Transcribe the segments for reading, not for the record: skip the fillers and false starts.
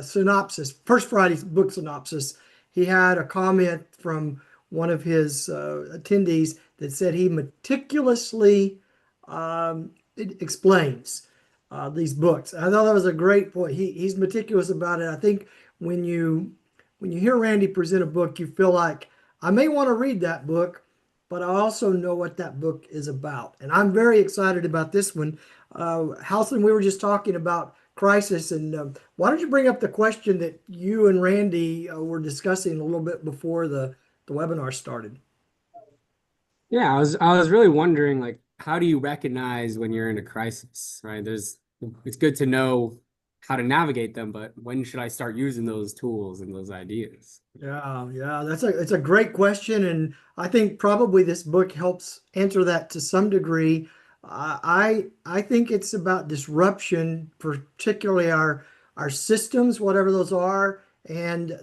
synopsis, first Friday's book synopsis, he had a comment from one of his attendees that said he meticulously it explains these books. I thought that was a great point. He's meticulous about it. I think when you hear Randy present a book, you feel like I may want to read that book, but I also know what that book is about. And I'm very excited about this one. Halson, we were just talking about crisis, and why don't you bring up the question that you and Randy were discussing a little bit before the webinar started? Yeah, I was really wondering, like, how do you recognize when you're in a crisis, right? It's good to know how to navigate them, but when should I start using those tools and those ideas? Yeah, it's a great question, and I think probably this book helps answer that to some degree. I think it's about disruption, particularly our systems, whatever those are, and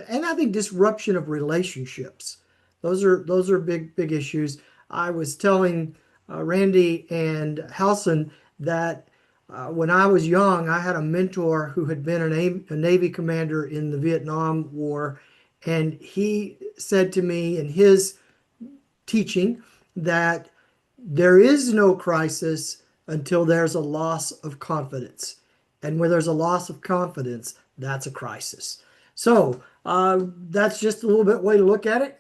I think disruption of relationships. Those are big issues. I was telling Randy and Halson that when I was young, I had a mentor who had been a Navy commander in the Vietnam War, and he said to me in his teaching that there is no crisis until there's a loss of confidence. And when there's a loss of confidence, that's a crisis. So that's just a little bit way to look at it.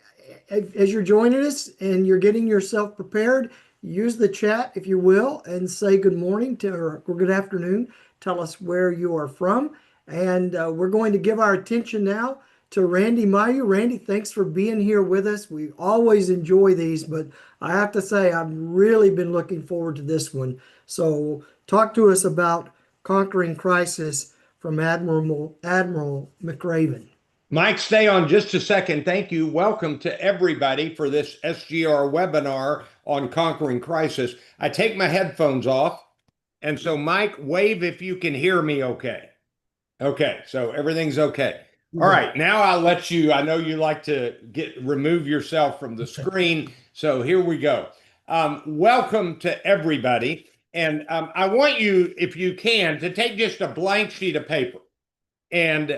As you're joining us and you're getting yourself prepared, use the chat, if you will, and say good morning or good afternoon. Tell us where you are from. And we're going to give our attention now to Randy Mayu. Randy, thanks for being here with us. We always enjoy these, but I have to say I've really been looking forward to this one. So talk to us about Conquering Crisis from Admiral McRaven. Mike, stay on just a second. Thank you. Welcome to everybody for this SGR webinar on Conquering Crisis. I take my headphones off, and so Mike, wave if you can hear me okay. Okay, so everything's okay. All right, now I'll let you, I know you like to remove yourself from the screen, so here we go. Welcome to everybody, and I want you, if you can, to take just a blank sheet of paper. And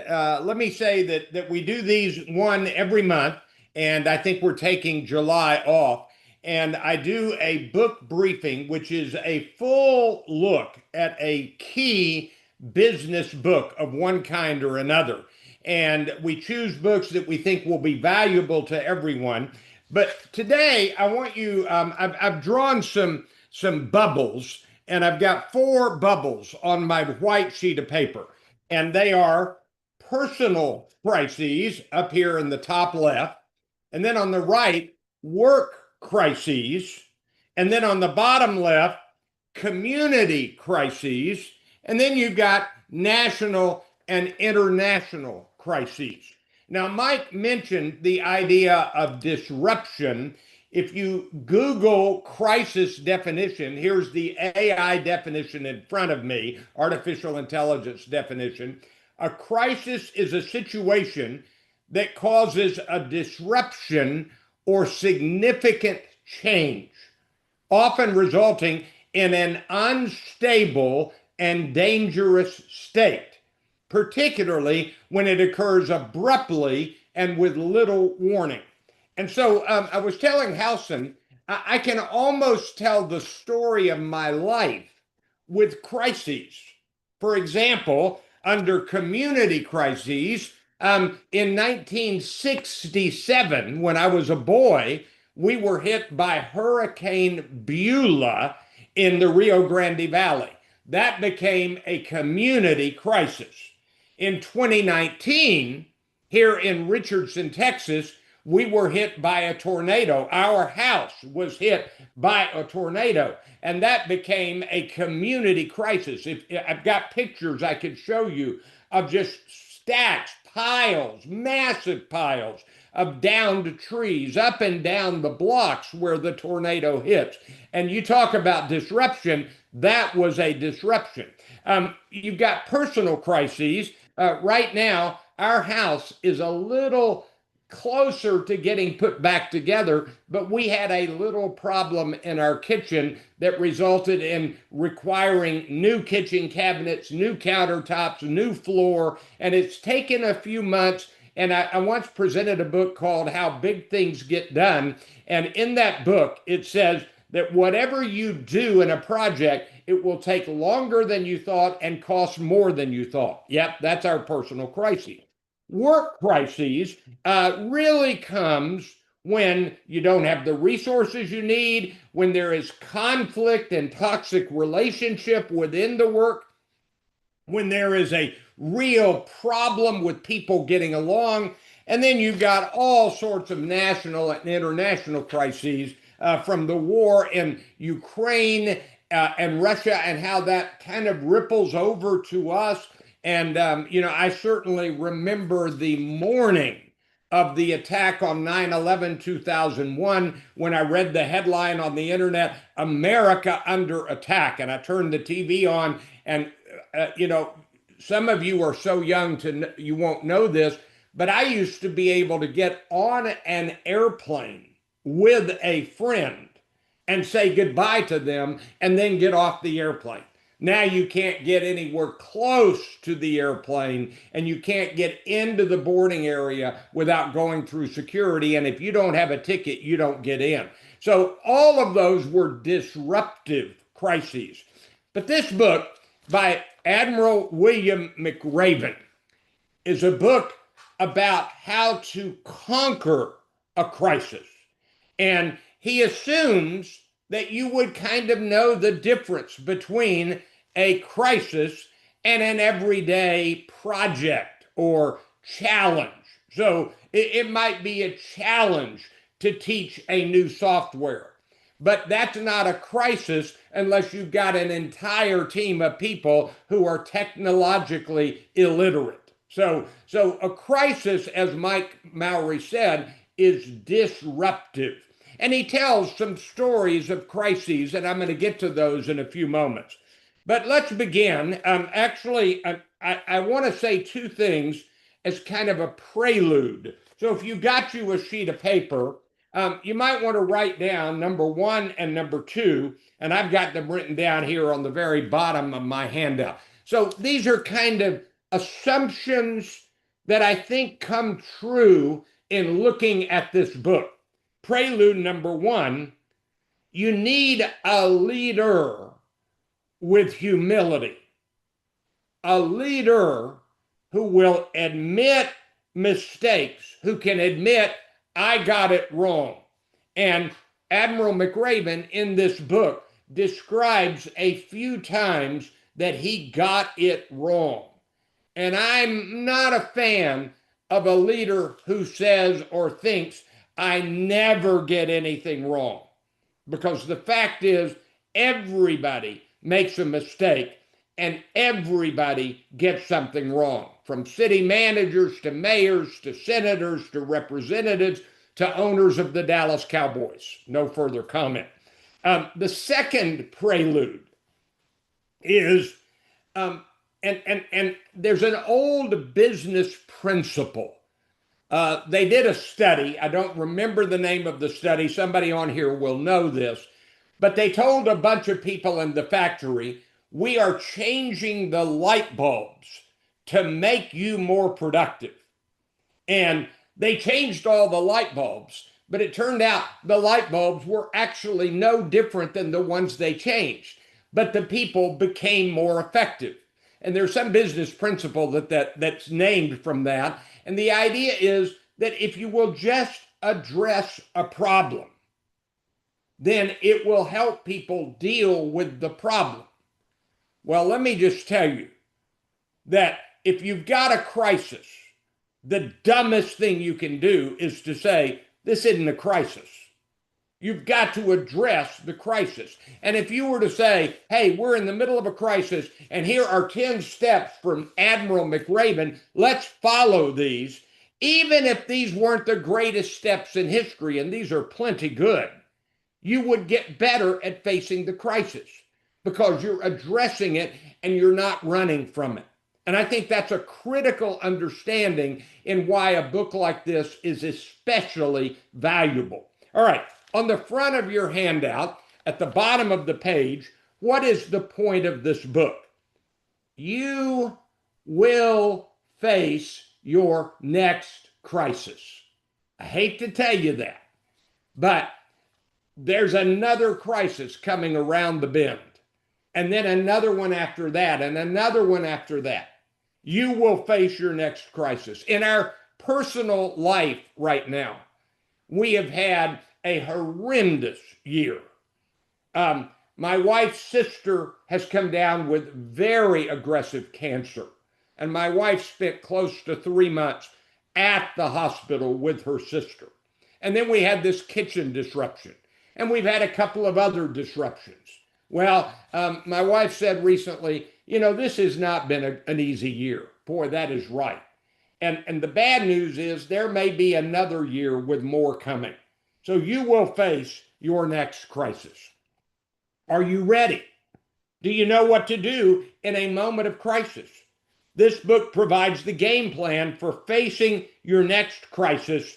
let me say that we do these one every month, and I think we're taking July off. And I do a book briefing, which is a full look at a key business book of one kind or another. And we choose books that we think will be valuable to everyone. But today, I want you, I've drawn some bubbles, and I've got 4 bubbles on my white sheet of paper. And they are personal crises up here in the top left. And then on the right, work crises. And then on the bottom left, community crises. And then you've got national and international crises. Now, Mike mentioned the idea of disruption. If you Google crisis definition, here's the AI definition in front of me, artificial intelligence definition. A crisis is a situation that causes a disruption or significant change, often resulting in an unstable and dangerous state, particularly when it occurs abruptly and with little warning. And so I was telling Halson, I can almost tell the story of my life with crises. For example, under community crises, in 1967, when I was a boy, we were hit by Hurricane Beulah in the Rio Grande Valley. That became a community crisis. In 2019, here in Richardson, Texas, we were hit by a tornado. Our house was hit by a tornado, and that became a community crisis. If I've got pictures I could show you of just stacks, piles, massive piles of downed trees up and down the blocks where the tornado hits. And you talk about disruption, that was a disruption. You've got personal crises. Right now, our house is a little closer to getting put back together, but we had a little problem in our kitchen that resulted in requiring new kitchen cabinets, new countertops, new floor, and it's taken a few months. And I once presented a book called How Big Things Get Done. And in that book, it says that whatever you do in a project, it will take longer than you thought and cost more than you thought. Yep, that's our personal crisis. Work crises really comes when you don't have the resources you need, when there is conflict and toxic relationship within the work, when there is a real problem with people getting along, and then you've got all sorts of national and international crises from the war in Ukraine and Russia and how that kind of ripples over to us. And, I certainly remember the morning of the attack on 9/11, 2001, when I read the headline on the internet, America under attack. And I turned the TV on and, some of you are so young you won't know this, but I used to be able to get on an airplane with a friend and say goodbye to them and then get off the airplane. Now you can't get anywhere close to the airplane and you can't get into the boarding area without going through security. And if you don't have a ticket, you don't get in. So all of those were disruptive crises. But this book by Admiral William McRaven is a book about how to conquer a crisis. And he assumes that you would kind of know the difference between a crisis and an everyday project or challenge. So it might be a challenge to teach a new software, but that's not a crisis unless you've got an entire team of people who are technologically illiterate. So a crisis, as Mike Mowery said, is disruptive. And he tells some stories of crises, and I'm going to get to those in a few moments. But let's begin. I want to say two things as kind of a prelude. So if you got you a sheet of paper, you might want to write down number 1 and number 2, and I've got them written down here on the very bottom of my handout. So these are kind of assumptions that I think come true in looking at this book. Prelude number 1, you need a leader with humility, a leader who will admit mistakes, who can admit, I got it wrong. And Admiral McRaven in this book describes a few times that he got it wrong. And I'm not a fan of a leader who says or thinks, I never get anything wrong. Because the fact is, everybody makes a mistake and everybody gets something wrong. From city managers to mayors to senators to representatives to owners of the Dallas Cowboys. No further comment. The second prelude is, and there's an old business principle. They did a study. I don't remember the name of the study. Somebody on here will know this. But they told a bunch of people in the factory, we are changing the light bulbs to make you more productive. And they changed all the light bulbs, but it turned out the light bulbs were actually no different than the ones they changed. But the people became more effective. And there's some business principle that's named from that. And the idea is that if you will just address a problem, then it will help people deal with the problem. Well, let me just tell you that if you've got a crisis, the dumbest thing you can do is to say, this isn't a crisis. You've got to address the crisis. And if you were to say, hey, we're in the middle of a crisis, and here are 10 steps from Admiral McRaven, let's follow these, even if these weren't the greatest steps in history, and these are plenty good, you would get better at facing the crisis because you're addressing it and you're not running from it. And I think that's a critical understanding in why a book like this is especially valuable. All right, on the front of your handout, at the bottom of the page, what is the point of this book? You will face your next crisis. I hate to tell you that, but there's another crisis coming around the bend, and then another one after that, and another one after that. You will face your next crisis. In our personal life right now, we have had a horrendous year. My wife's sister has come down with very aggressive cancer, and my wife spent close to 3 months at the hospital with her sister. And then we had this kitchen disruption, and we've had a couple of other disruptions. Well, my wife said recently, this has not been an easy year. Boy, that is right. And the bad news is there may be another year with more coming. So you will face your next crisis. Are you ready? Do you know what to do in a moment of crisis? This book provides the game plan for facing your next crisis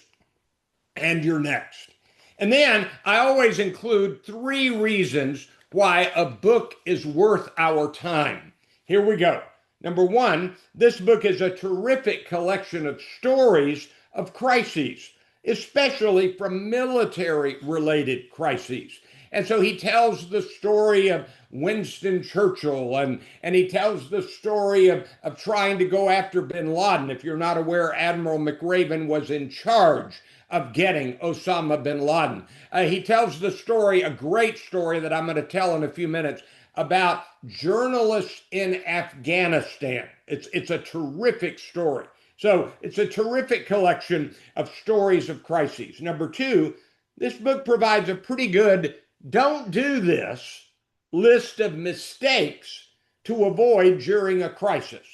and your next. And then I always include 3 reasons why a book is worth our time. Here we go. Number 1, this book is a terrific collection of stories of crises, especially from military-related crises. And so he tells the story of Winston Churchill, and he tells the story of trying to go after bin Laden. If you're not aware, Admiral McRaven was in charge of getting Osama bin Laden. He tells the story, a great story that I'm going to tell in a few minutes, about journalists in Afghanistan. It's a terrific story. So it's a terrific collection of stories of crises. Number 2, this book provides a pretty good don't do this list of mistakes to avoid during a crisis.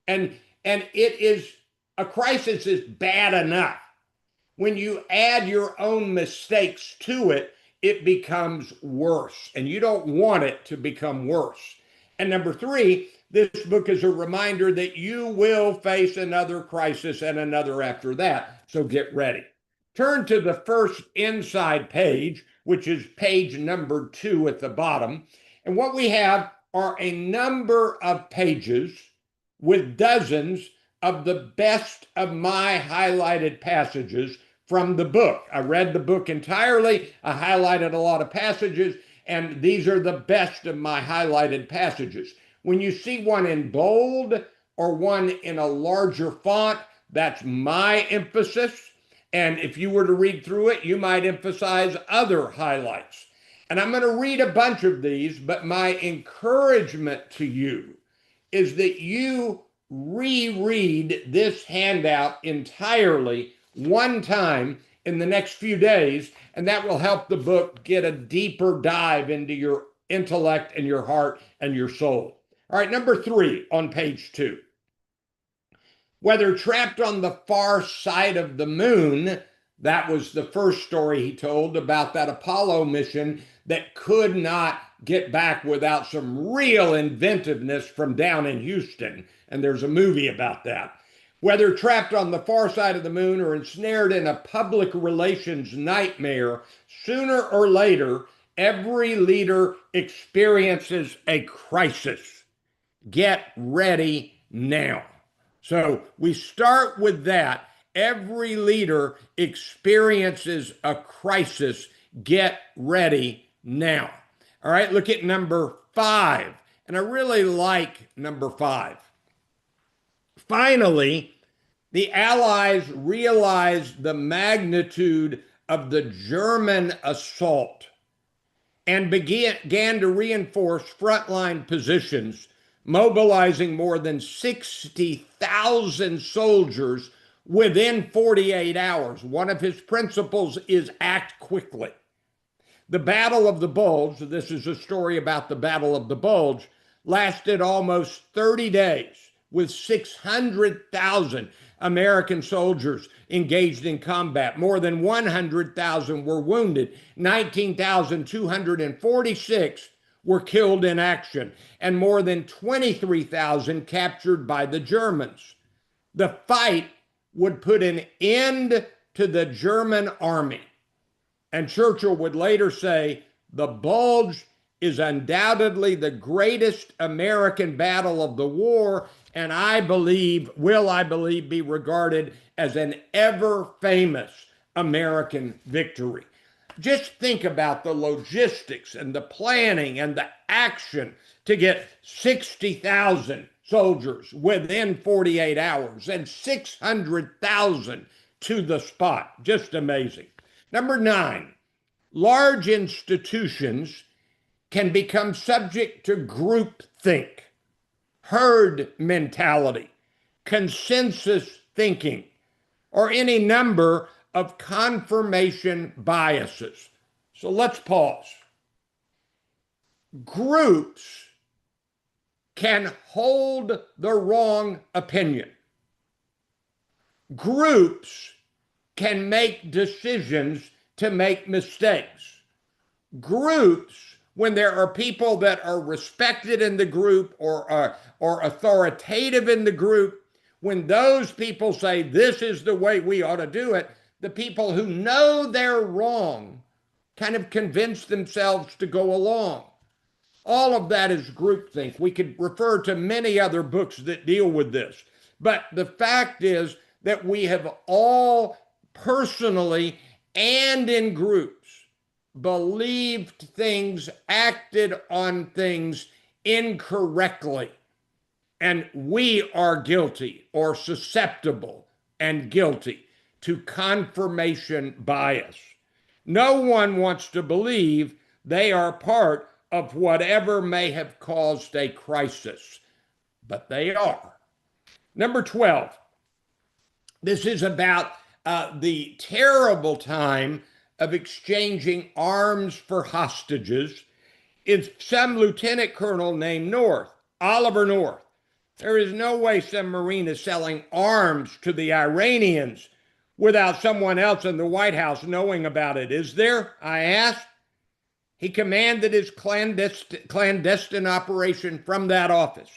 And a crisis is bad enough. When you add your own mistakes to it, it becomes worse, and you don't want it to become worse. And number 3, this book is a reminder that you will face another crisis and another after that, so get ready. Turn to the first inside page, which is page number 2 at the bottom. And what we have are a number of pages with dozens of the best of my highlighted passages from the book. I read the book entirely. I highlighted a lot of passages, and these are the best of my highlighted passages. When you see one in bold or one in a larger font, that's my emphasis. And if you were to read through it, you might emphasize other highlights. And I'm going to read a bunch of these, but my encouragement to you is that you reread this handout entirely one time in the next few days, and that will help the book get a deeper dive into your intellect and your heart and your soul. All right, number 3 on page 2. Whether trapped on the far side of the moon, that was the first story he told about that Apollo mission that could not get back without some real inventiveness from down in Houston. And there's a movie about that. Whether trapped on the far side of the moon or ensnared in a public relations nightmare, sooner or later, every leader experiences a crisis. Get ready now. So we start with that. Every leader experiences a crisis. Get ready now. All right, look at number 5. And I really like number 5. Finally, the Allies realized the magnitude of the German assault and began to reinforce frontline positions, mobilizing more than 60,000 soldiers within 48 hours. One of his principles is act quickly. The Battle of the Bulge, this is a story about the Battle of the Bulge, lasted almost 30 days with 600,000 American soldiers engaged in combat. More than 100,000 were wounded. 19,246 were killed in action and more than 23,000 captured by the Germans. The fight would put an end to the German army. And Churchill would later say, the Bulge is undoubtedly the greatest American battle of the war, and I believe be regarded as an ever famous American victory. Just think about the logistics and the planning and the action to get 60,000 soldiers within 48 hours and 600,000 to the spot. Just amazing. Number 9, large institutions can become subject to groupthink, herd mentality, consensus thinking, or any number of confirmation biases. So let's pause. Groups can hold the wrong opinion. Groups can make decisions to make mistakes. Groups, when there are people that are respected in the group or authoritative in the group, when those people say this is the way we ought to do it, the people who know they're wrong kind of convince themselves to go along. All of that is groupthink. We could refer to many other books that deal with this. But the fact is that we have all personally and in groups believed things, acted on things incorrectly. And we are guilty or susceptible and guilty to confirmation bias. No one wants to believe they are part of whatever may have caused a crisis, but they are. Number 12, this is about the terrible time of exchanging arms for hostages. It's some lieutenant colonel named North, Oliver North. There is no way some Marine is selling arms to the Iranians without someone else in the White House knowing about it, is there? I asked. He commanded his clandestine operation from that office,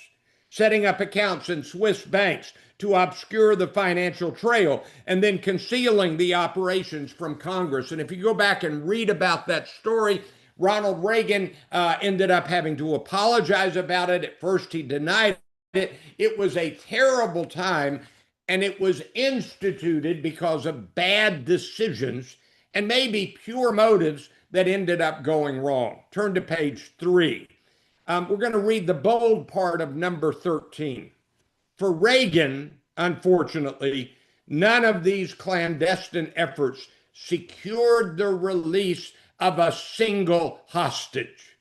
setting up accounts in Swiss banks to obscure the financial trail and then concealing the operations from Congress. And if you go back and read about that story, Ronald Reagan ended up having to apologize about it. At first, he denied it. It was a terrible time, and it was instituted because of bad decisions and maybe pure motives that ended up going wrong. Turn to page 3. We're going to read the bold part of number 13. For Reagan, unfortunately, none of these clandestine efforts secured the release of a single hostage.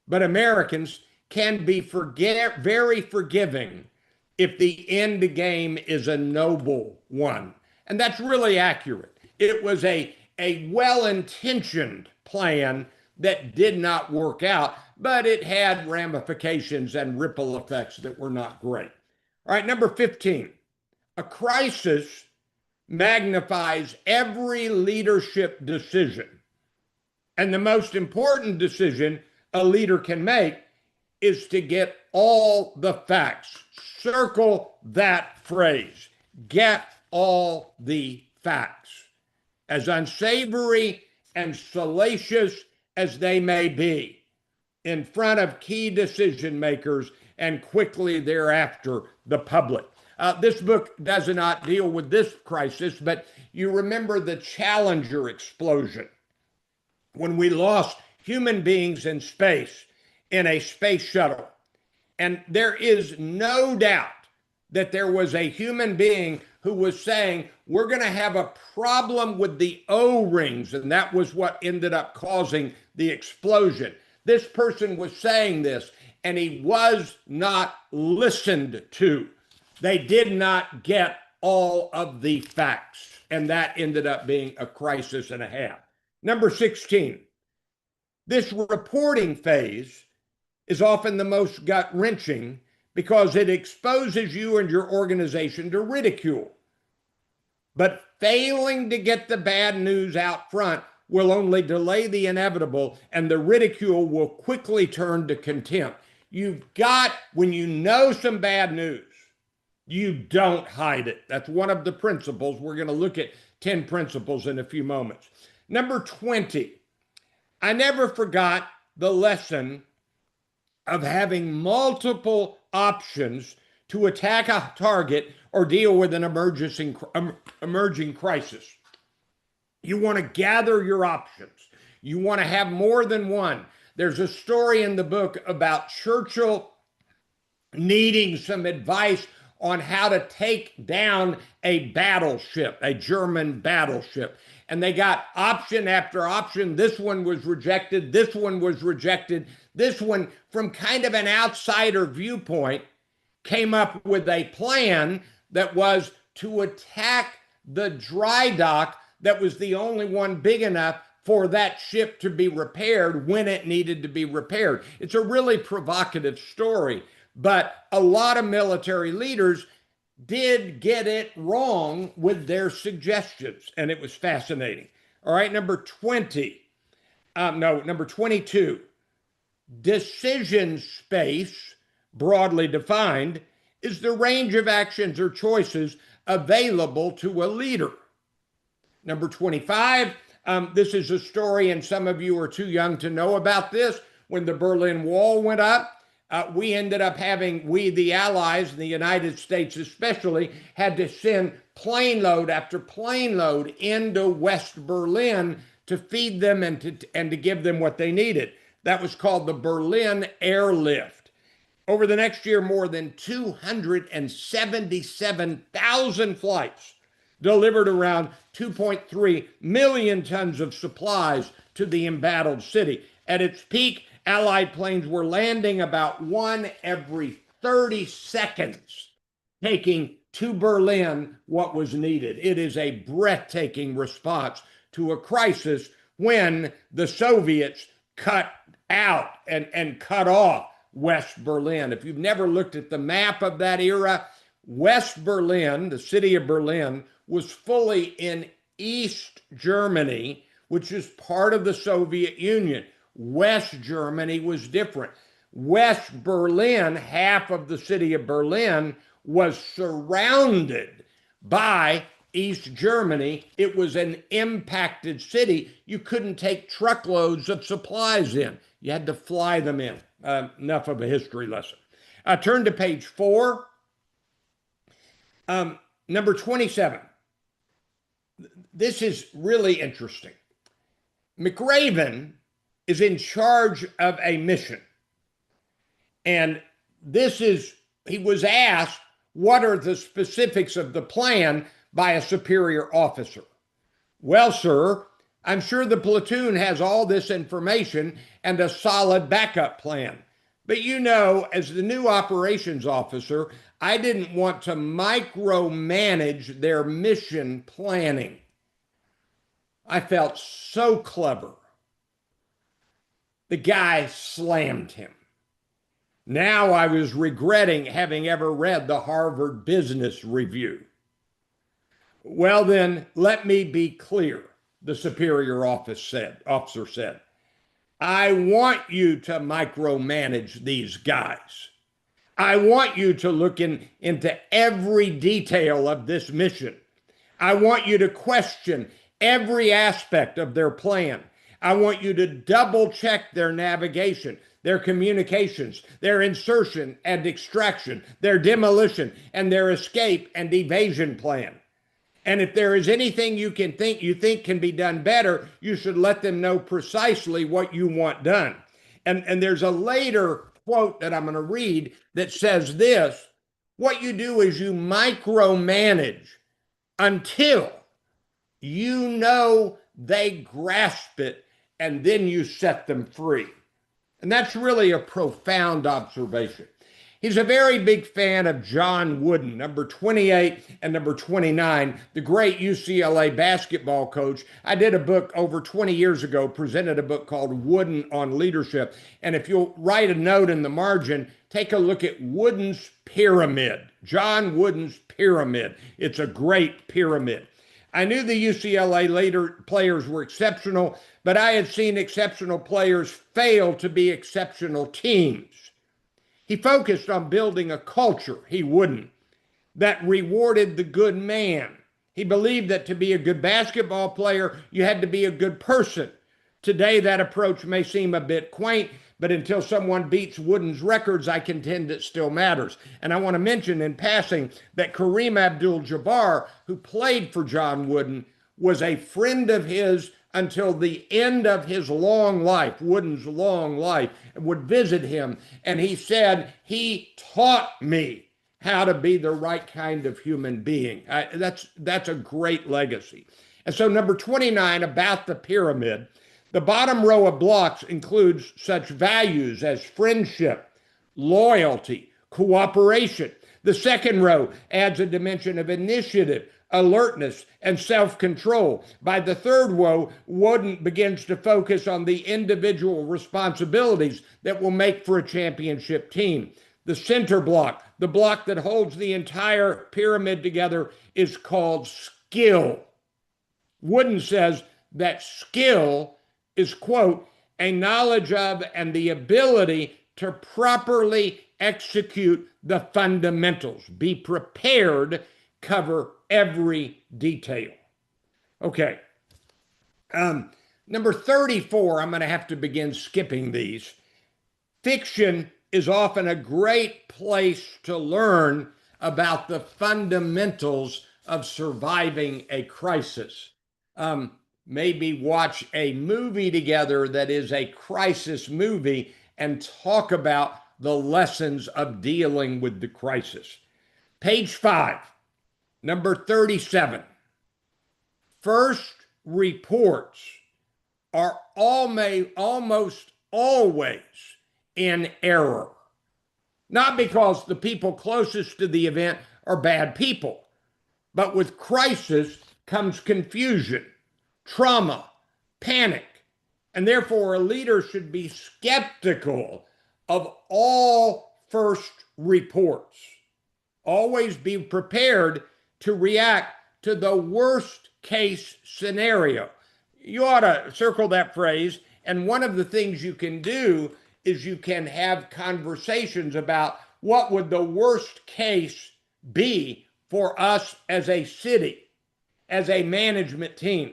But Americans can be very forgiving if the end game is a noble one. And that's really accurate. It was a well-intentioned plan that did not work out, but it had ramifications and ripple effects that were not great. All right, number 15, a crisis magnifies every leadership decision. And the most important decision a leader can make is to get all the facts. Circle that phrase, get all the facts. As unsavory and salacious as they may be, in front of key decision makers and quickly thereafter the public. This book does not deal with this crisis, but you remember the Challenger explosion when we lost human beings in space in a space shuttle. And there is no doubt that there was a human being who was saying, we're going to have a problem with the O-rings, and that was what ended up causing the explosion. This person was saying this, and he was not listened to. They did not get all of the facts, and that ended up being a crisis and a half. Number 16, this reporting phase is often the most gut-wrenching because it exposes you and your organization to ridicule. But failing to get the bad news out front will only delay the inevitable, and the ridicule will quickly turn to contempt. You've got, when you know some bad news, you don't hide it. That's one of the principles. We're going to look at 10 principles in a few moments. Number 20, I never forgot the lesson of having multiple options to attack a target or deal with an emerging crisis. You want to gather your options. You want to have more than one. There's a story in the book about Churchill needing some advice on how to take down a battleship, a German battleship. And they got option after option. This one was rejected. This one was rejected. This one, from kind of an outsider viewpoint, came up with a plan that was to attack the dry dock that was the only one big enough for that ship to be repaired when it needed to be repaired. It's a really provocative story, but a lot of military leaders did get it wrong with their suggestions, and it was fascinating. All right, number 22. Decision space, broadly defined, is the range of actions or choices available to a leader. Number 25, this is a story, and some of you are too young to know about this. When the Berlin Wall went up, we ended up having, the Allies, the United States especially, had to send plane load after plane load into West Berlin to feed them and to give them what they needed. That was called the Berlin Airlift. Over the next year, more than 277,000 flights delivered around 2.3 million tons of supplies to the embattled city. At its peak, Allied planes were landing about one every 30 seconds, taking to Berlin what was needed. It is a breathtaking response to a crisis when the Soviets cut out and cut off West Berlin. If you've never looked at the map of that era, West Berlin, the city of Berlin, was fully in East Germany, which is part of the Soviet Union. West Germany was different. West Berlin, half of the city of Berlin, was surrounded by East Germany. It was an impacted city. You couldn't take truckloads of supplies in. You had to fly them in. Enough of a history lesson. Turn to page 4. Number 27. This is really interesting. McRaven is in charge of a mission. And he was asked, what are the specifics of the plan by a superior officer? Well, sir, I'm sure the platoon has all this information and a solid backup plan. But you know, as the new operations officer, I didn't want to micromanage their mission planning. I felt so clever. The guy slammed him. Now I was regretting having ever read the Harvard Business Review. Well, then, let me be clear, the superior officer said. I want you to micromanage these guys. I want you to look into every detail of this mission. I want you to question every aspect of their plan. I want you to double check their navigation, their communications, their insertion and extraction, their demolition, and their escape and evasion plan. And if there is anything you think can be done better, you should let them know precisely what you want done. And there's a later quote that I'm going to read that says this: what you do is you micromanage until you know they grasp it, and then you set them free. And that's really a profound observation. He's a very big fan of John Wooden, number 28 and number 29, the great UCLA basketball coach. I did a book over 20 years ago, presented a book called Wooden on Leadership. And if you'll write a note in the margin, take a look at Wooden's pyramid, John Wooden's pyramid. It's a great pyramid. I knew the UCLA later players were exceptional, but I had seen exceptional players fail to be exceptional teams. He focused on building a culture, he wouldn't, that rewarded the good man. He believed that to be a good basketball player, you had to be a good person. Today, that approach may seem a bit quaint, but until someone beats Wooden's records, I contend it still matters. And I want to mention in passing that Kareem Abdul-Jabbar, who played for John Wooden, was a friend of his until the end of his long life, Wooden's long life, would visit him. And he said, he taught me how to be the right kind of human being. That's a great legacy. And so number 29, about the pyramid, the bottom row of blocks includes such values as friendship, loyalty, cooperation. The second row adds a dimension of initiative, alertness, and self-control. By the third row, Wooden begins to focus on the individual responsibilities that will make for a championship team. The center block, the block that holds the entire pyramid together, is called skill. Wooden says that skill is, quote, a knowledge of and the ability to properly execute the fundamentals. Be prepared, cover every detail. Okay. Number 34, I'm going to have to begin skipping these. Fiction is often a great place to learn about the fundamentals of surviving a crisis. Maybe watch a movie together that is a crisis movie and talk about the lessons of dealing with the crisis. Page 5, number 37. First reports are almost always in error. Not because the people closest to the event are bad people, but with crisis comes confusion, trauma, panic, and therefore a leader should be skeptical of all first reports. Always be prepared to react to the worst case scenario. You ought to circle that phrase, and one of the things you can do is you can have conversations about what would the worst case be for us as a city, as a management team.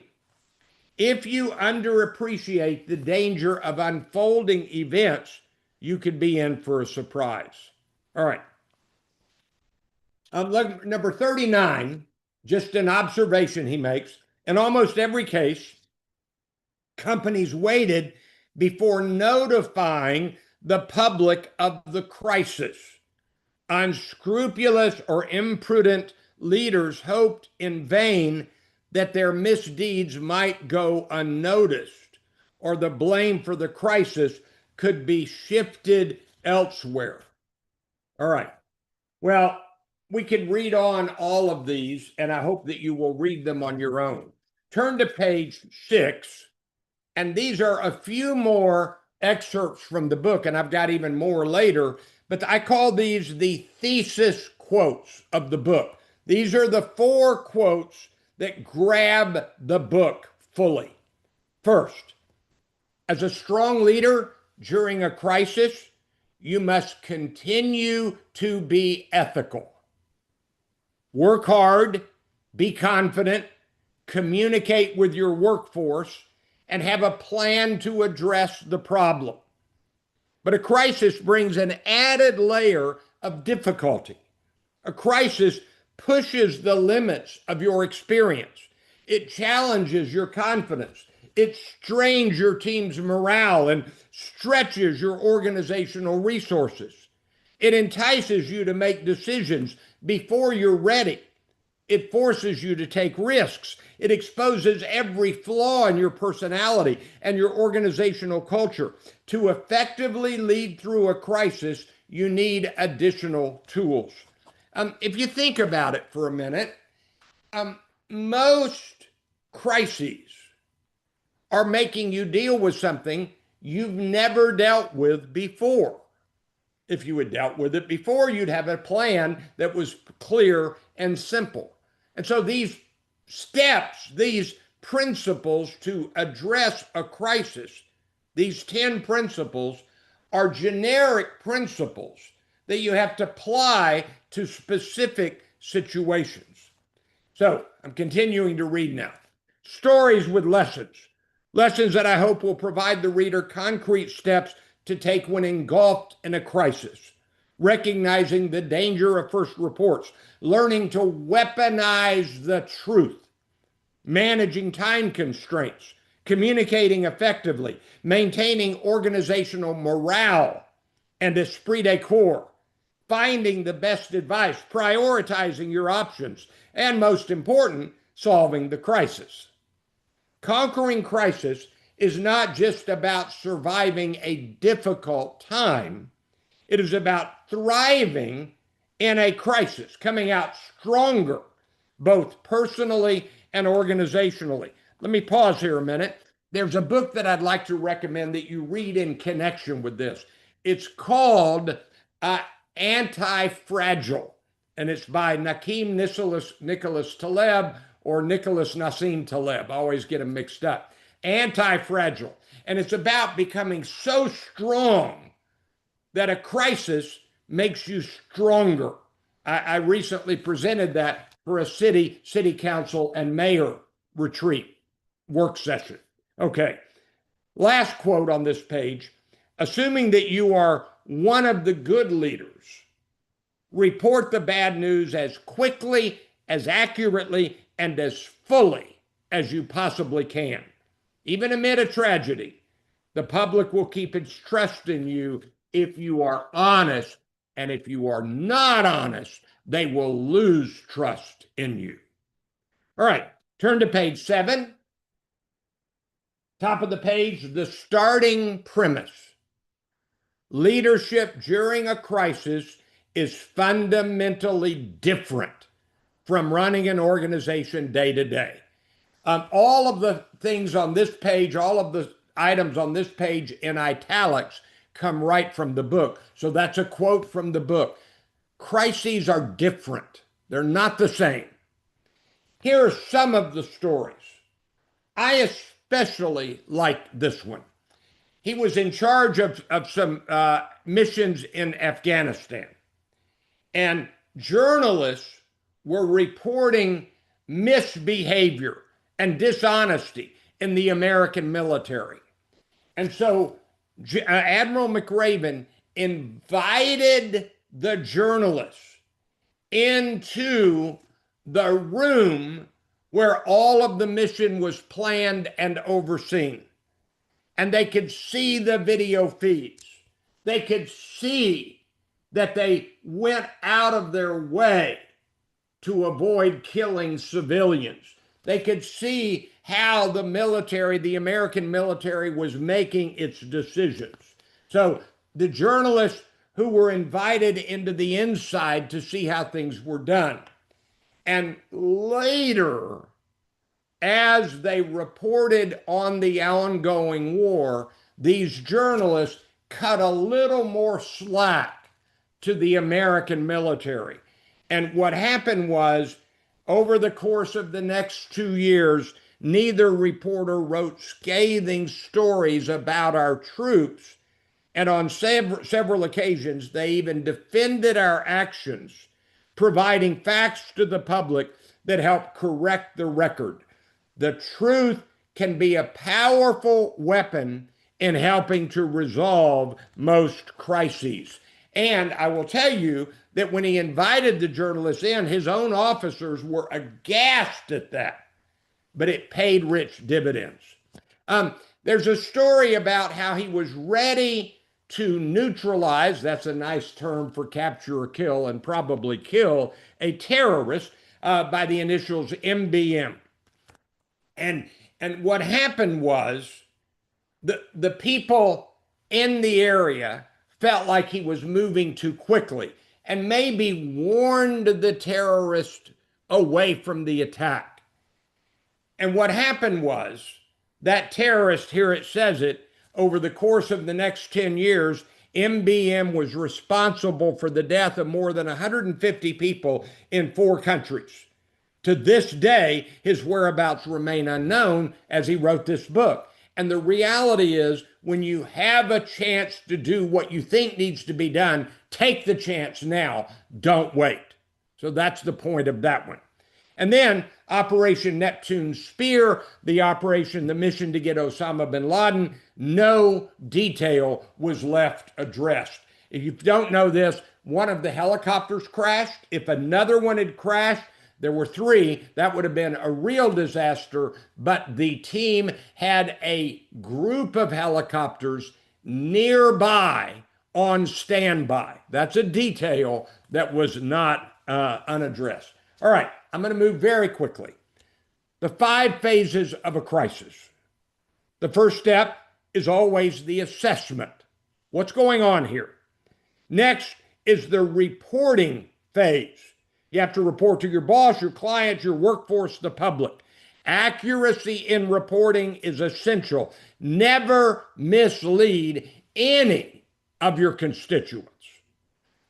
If you underappreciate the danger of unfolding events, you could be in for a surprise. All right. Number 39, just an observation he makes. In almost every case, companies waited before notifying the public of the crisis. Unscrupulous or imprudent leaders hoped in vain that their misdeeds might go unnoticed, or the blame for the crisis could be shifted elsewhere. All right. Well, we can read on all of these, and I hope that you will read them on your own. Turn to page 6, and these are a few more excerpts from the book, and I've got even more later, but I call these the thesis quotes of the book. These are the 4 quotes that grab the book fully. First, as a strong leader during a crisis, you must continue to be ethical. Work hard, be confident, communicate with your workforce, and have a plan to address the problem. But a crisis brings an added layer of difficulty. A crisis pushes the limits of your experience. It challenges your confidence. It strains your team's morale and stretches your organizational resources. It entices you to make decisions before you're ready. It forces you to take risks. It exposes every flaw in your personality and your organizational culture. To effectively lead through a crisis, you need additional tools. If you think about it for a minute, most crises are making you deal with something you've never dealt with before. If you had dealt with it before, you'd have a plan that was clear and simple. And so these steps, these principles to address a crisis, these 10 principles are generic principles that you have to apply to specific situations. So I'm continuing to read now. Stories with lessons. Lessons that I hope will provide the reader concrete steps to take when engulfed in a crisis. Recognizing the danger of first reports. Learning to weaponize the truth. Managing time constraints. Communicating effectively. Maintaining organizational morale and esprit de corps. Finding the best advice. Prioritizing your options. And most important, solving the crisis. Conquering crisis is not just about surviving a difficult time. It is about thriving in a crisis, coming out stronger, both personally and organizationally. Let me pause here a minute. There's a book that I'd like to recommend that you read in connection with this. It's called Anti-Fragile, and it's by Nakim Nicholas Taleb or Nicholas Nassim Taleb. I always get them mixed up. Anti-Fragile. And it's about becoming so strong that a crisis makes you stronger. I recently presented that for a city council and mayor retreat work session. Okay, last quote on this page. Assuming that you are one of the good leaders, report the bad news as quickly, as accurately, and as fully as you possibly can. Even amid a tragedy, the public will keep its trust in you if you are honest, and if you are not honest, they will lose trust in you. All right, turn to page 7. Top of the page, the starting premise. Leadership during a crisis is fundamentally different from running an organization day to day. All of the things on this page, all of the items on this page in italics come right from the book. So that's a quote from the book. Crises are different. They're not the same. Here are some of the stories. I especially like this one. He was in charge of some missions in Afghanistan. And journalists were reporting misbehavior and dishonesty in the American military. And so Admiral McRaven invited the journalists into the room where all of the mission was planned and overseen. And they could see the video feeds. They could see that they went out of their way to avoid killing civilians. They could see how the military, the American military, was making its decisions. So the journalists who were invited into the inside to see how things were done. And later, as they reported on the ongoing war, these journalists cut a little more slack to the American military. And what happened was, over the course of the next 2 years, neither reporter wrote scathing stories about our troops. And on several occasions, they even defended our actions, providing facts to the public that help correct the record. The truth can be a powerful weapon in helping to resolve most crises. And I will tell you that when he invited the journalists in, his own officers were aghast at that, but it paid rich dividends. There's a story about how he was ready to neutralize, that's a nice term for capture or kill, and probably kill a terrorist by the initials MBM. And what happened was the people in the area felt like he was moving too quickly and maybe warned the terrorist away from the attack. And what happened was that terrorist, here it says it, over the course of the next 10 years, MBM was responsible for the death of more than 150 people in 4 countries. To this day, his whereabouts remain unknown as he wrote this book. And the reality is, when you have a chance to do what you think needs to be done, take the chance now. Don't wait. So that's the point of that one. And then Operation Neptune Spear, the mission to get Osama bin Laden, no detail was left addressed. If you don't know this, one of the helicopters crashed. If another one had crashed, there were three, that would have been a real disaster, but the team had a group of helicopters nearby on standby. That's a detail that was not unaddressed. All right, I'm going to move very quickly. The 5 phases of a crisis. The first step is always the assessment. What's going on here? Next is the reporting phase. You have to report to your boss, your clients, your workforce, the public. Accuracy in reporting is essential. Never mislead any of your constituents.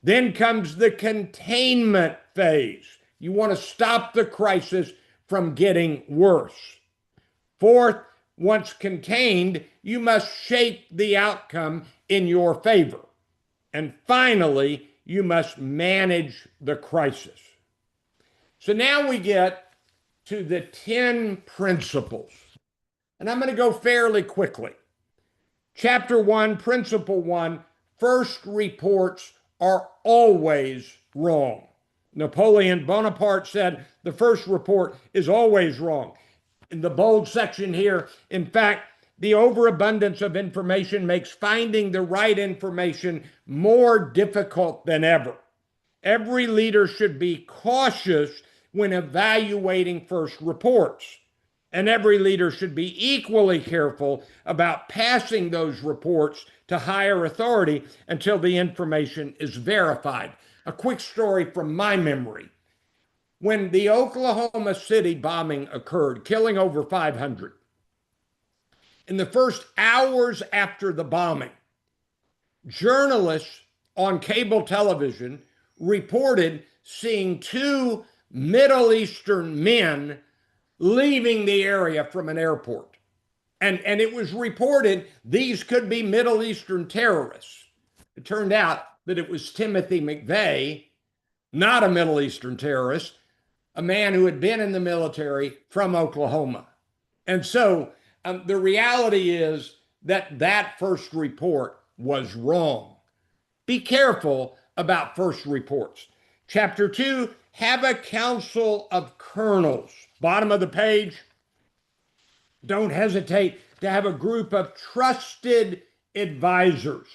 Then comes the containment phase. You want to stop the crisis from getting worse. Fourth, once contained, you must shape the outcome in your favor. And finally, you must manage the crisis. So now we get to the 10 principles. And I'm going to go fairly quickly. Chapter 1, Principle 1, first reports are always wrong. Napoleon Bonaparte said the first report is always wrong. In the bold section here, in fact, the overabundance of information makes finding the right information more difficult than ever. Every leader should be cautious when evaluating first reports. And every leader should be equally careful about passing those reports to higher authority until the information is verified. A quick story from my memory. When the Oklahoma City bombing occurred, killing over 500, in the first hours after the bombing, journalists on cable television reported seeing 2 Middle Eastern men leaving the area from an airport. And it was reported these could be Middle Eastern terrorists. It turned out that it was Timothy McVeigh, not a Middle Eastern terrorist, a man who had been in the military from Oklahoma. And so the reality is that that first report was wrong. Be careful about first reports. Chapter 2, have a council of colonels. Bottom of the page. Don't hesitate to have a group of trusted advisors,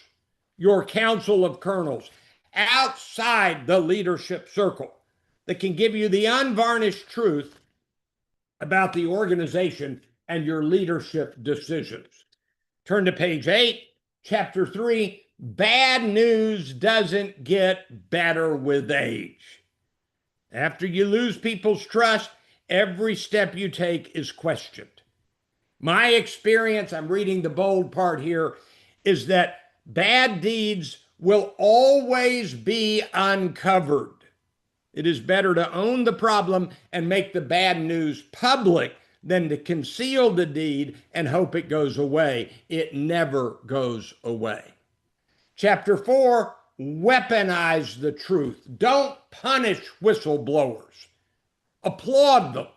your council of colonels, outside the leadership circle that can give you the unvarnished truth about the organization and your leadership decisions. Turn to page 8, chapter 3. Bad news doesn't get better with age. After you lose people's trust, every step you take is questioned. My experience, I'm reading the bold part here, is that bad deeds will always be uncovered. It is better to own the problem and make the bad news public than to conceal the deed and hope it goes away. It never goes away. Chapter 4, weaponize the truth. Don't punish whistleblowers. Applaud them,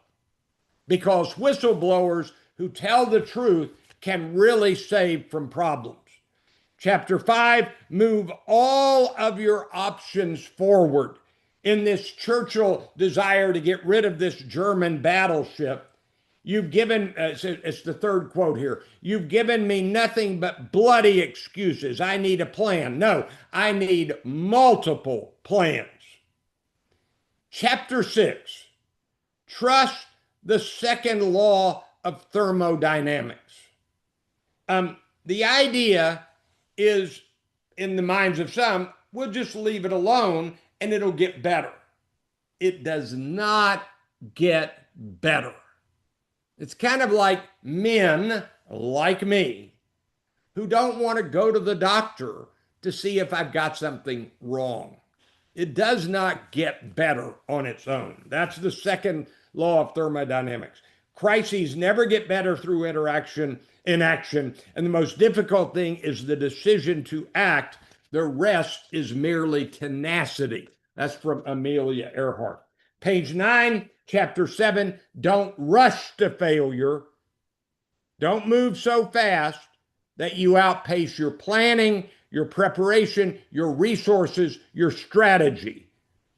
because whistleblowers who tell the truth can really save from problems. Chapter 5, move all of your options forward. In this Churchill desire to get rid of this German battleship, you've given, it's the third quote here, you've given me nothing but bloody excuses. I need a plan. No, I need multiple plans. Chapter 6, trust the second law of thermodynamics. The idea is, in the minds of some, we'll just leave it alone and it'll get better. It does not get better. It's kind of like men like me who don't want to go to the doctor to see if I've got something wrong. it does not get better on its own. That's the second law of thermodynamics. Crises never get better through inaction, and the most difficult thing is the decision to act. The rest is merely tenacity. That's from Amelia Earhart. Page 9, chapter 7, don't rush to failure. Don't move so fast that you outpace your planning, your preparation, your resources, your strategy.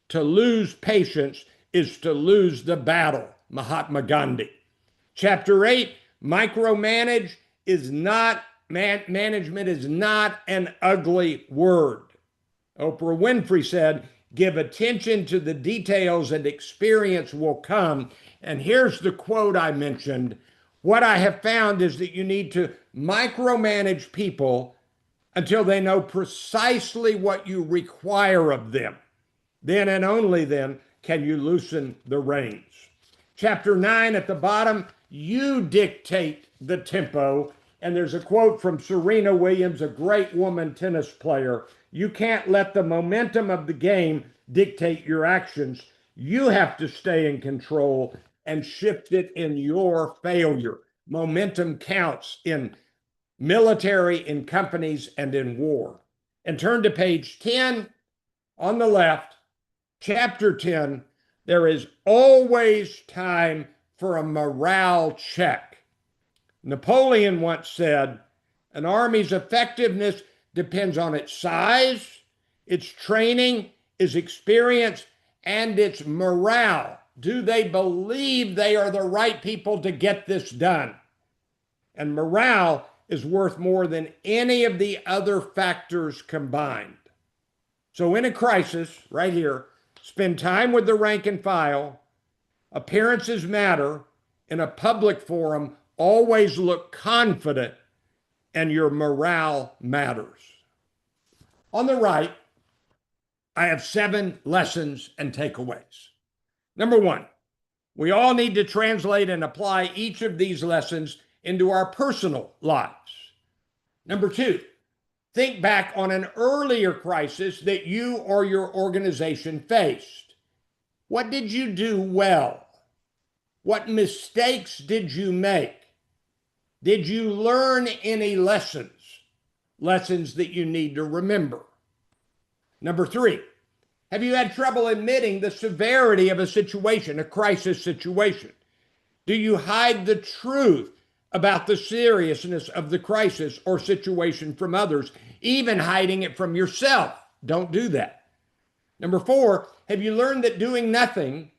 To lose patience is to lose the battle. Mahatma Gandhi. Chapter 8, management is not an ugly word. Oprah Winfrey said, give attention to the details and experience will come. And here's the quote I mentioned. What I have found is that you need to micromanage people until they know precisely what you require of them. Then and only then can you loosen the reins. Chapter 9 at the bottom, you dictate the tempo. And there's a quote from Serena Williams, a great woman tennis player. You can't let the momentum of the game dictate your actions. You have to stay in control and shift it in your failure. Momentum counts in military, in companies, and in war. And turn to page 10 on the left, chapter 10. There is always time for a morale check. Napoleon once said, an army's effectiveness depends on its size, its training, its experience, and its morale. Do they believe they are the right people to get this done? And morale is worth more than any of the other factors combined. So in a crisis, right here, spend time with the rank and file. Appearances matter. In a public forum, always look confident, and your morale matters. On the right, I have 7 lessons and takeaways. Number 1, we all need to translate and apply each of these lessons into our personal lives. Number 2, think back on an earlier crisis that you or your organization faced. What did you do well? What mistakes did you make? Did you learn any lessons? Lessons that you need to remember. Number 3, have you had trouble admitting the severity of a situation, a crisis situation? Do you hide the truth about the seriousness of the crisis or situation from others, even hiding it from yourself? Don't do that. Number 4, have you learned that doing nothing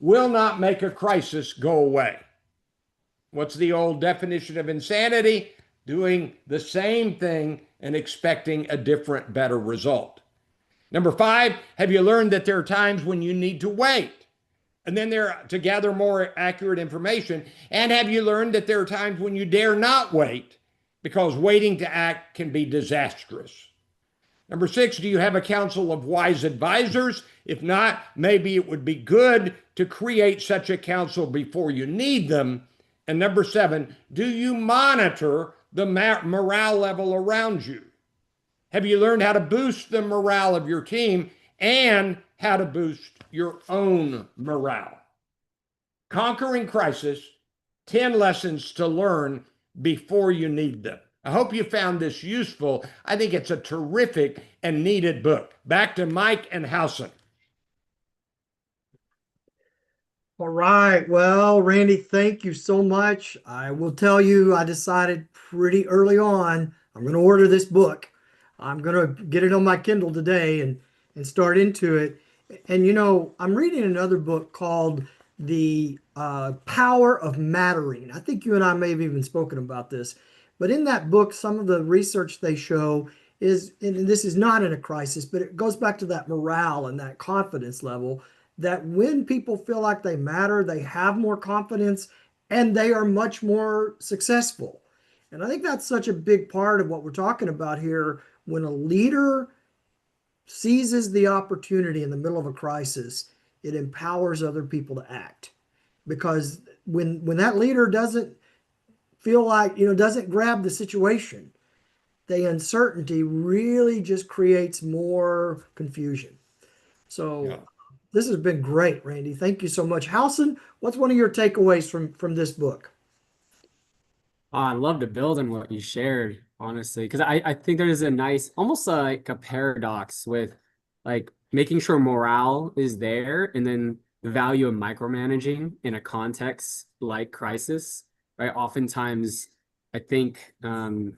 will not make a crisis go away? What's the old definition of insanity? Doing the same thing and expecting a different, better result. Number 5, have you learned that there are times when you need to wait and then to gather more accurate information? And have you learned that there are times when you dare not wait because waiting to act can be disastrous? Number 6, do you have a council of wise advisors? If not, maybe it would be good to create such a council before you need them. And number 7, do you monitor the morale level around you? Have you learned how to boost the morale of your team and how to boost your own morale? Conquering Crisis, 10 lessons to learn before you need them. I hope you found this useful. I think it's a terrific and needed book. Back to Mike and Howson. All right. Well, Randy, thank you so much. I will tell you, I decided pretty early on, I'm going to order this book. I'm going to get it on my Kindle today and start into it. And, I'm reading another book called The Power of Mattering. I think you and I may have even spoken about this. But in that book, some of the research they show is, and this is not in a crisis, but it goes back to that morale and that confidence level, that when people feel like they matter, they have more confidence and they are much more successful. And I think that's such a big part of what we're talking about here. When a leader seizes the opportunity in the middle of a crisis, it empowers other people to act. Because when that leader doesn't feel like, doesn't grab the situation, the uncertainty really just creates more confusion. So Yeah. this has been great, Randy. Thank you so much. Halson, what's one of your takeaways from this book? I love to build on what you shared, honestly, because I think there's a nice, almost like a paradox with like making sure morale is there and then the value of micromanaging in a context like crisis, right? Oftentimes, I think when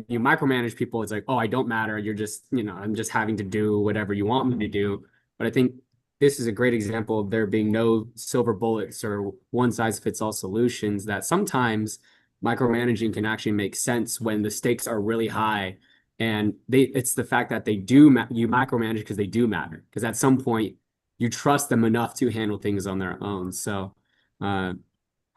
you micromanage people, it's like, oh, I don't matter. You're just, I'm just having to do whatever you want me to do. But I think this is a great example of there being no silver bullets or one size fits all solutions that sometimes micromanaging can actually make sense when the stakes are really high and it's the fact that you micromanage because they do matter because at some point you trust them enough to handle things on their own. So uh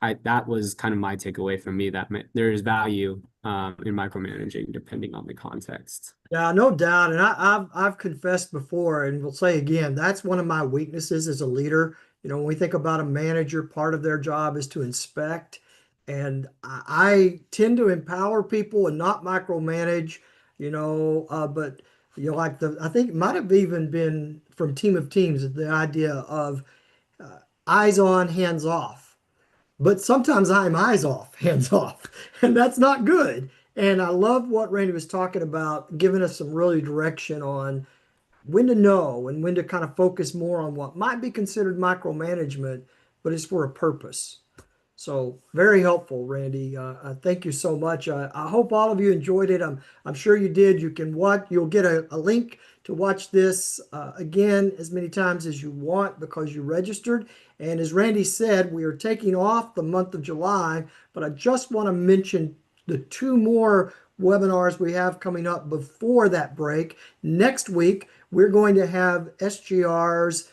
I that was kind of my takeaway from me that there is value in micromanaging depending on the context. Yeah, no doubt. And I've confessed before and will say again, that's one of my weaknesses as a leader. When we think about a manager, part of their job is to inspect. And I tend to empower people and not micromanage, but like I think it might have even been from Team of Teams, the idea of eyes on, hands off. But sometimes I'm eyes off, hands off, and that's not good. And I love what Randy was talking about, giving us some really direction on when to know and when to kind of focus more on what might be considered micromanagement, but it's for a purpose. So very helpful, Randy. Thank you so much. I hope all of you enjoyed it. I'm sure you did. You can watch. You'll get a link to watch this again as many times as you want because you registered. And as Randy said, we are taking off the month of July, but I just want to mention the two more webinars we have coming up before that break. Next week, we're going to have SGR's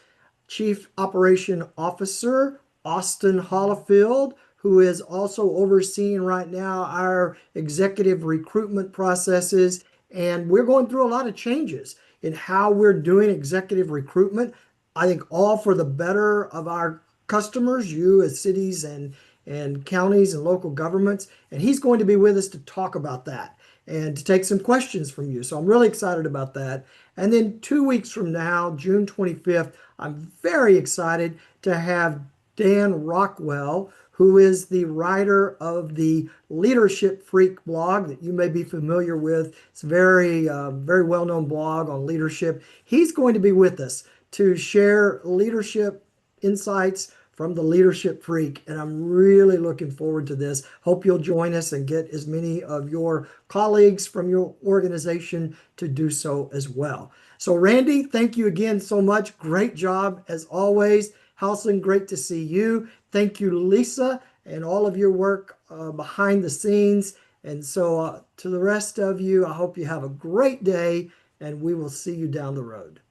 Chief Operation Officer, Austin Hollifield, who is also overseeing right now our executive recruitment processes. And we're going through a lot of changes in how we're doing executive recruitment. I think all for the better of our customers, you as cities and counties and local governments. And he's going to be with us to talk about that and to take some questions from you. So I'm really excited about that. And then 2 weeks from now, June 25th, I'm very excited to have Dan Rockwell, who is the writer of the Leadership Freak blog that you may be familiar with. It's a very well-known blog on leadership. He's going to be with us to share leadership insights from the Leadership Freak, and I'm really looking forward to this. Hope you'll join us and get as many of your colleagues from your organization to do so as well. So Randy, thank you again so much. Great job as always. Halson, great to see you. Thank you, Lisa, and all of your work behind the scenes. And so to the rest of you, I hope you have a great day, and we will see you down the road.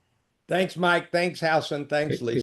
Thanks, Mike. Thanks, Howson. Thanks, Great. Lisa.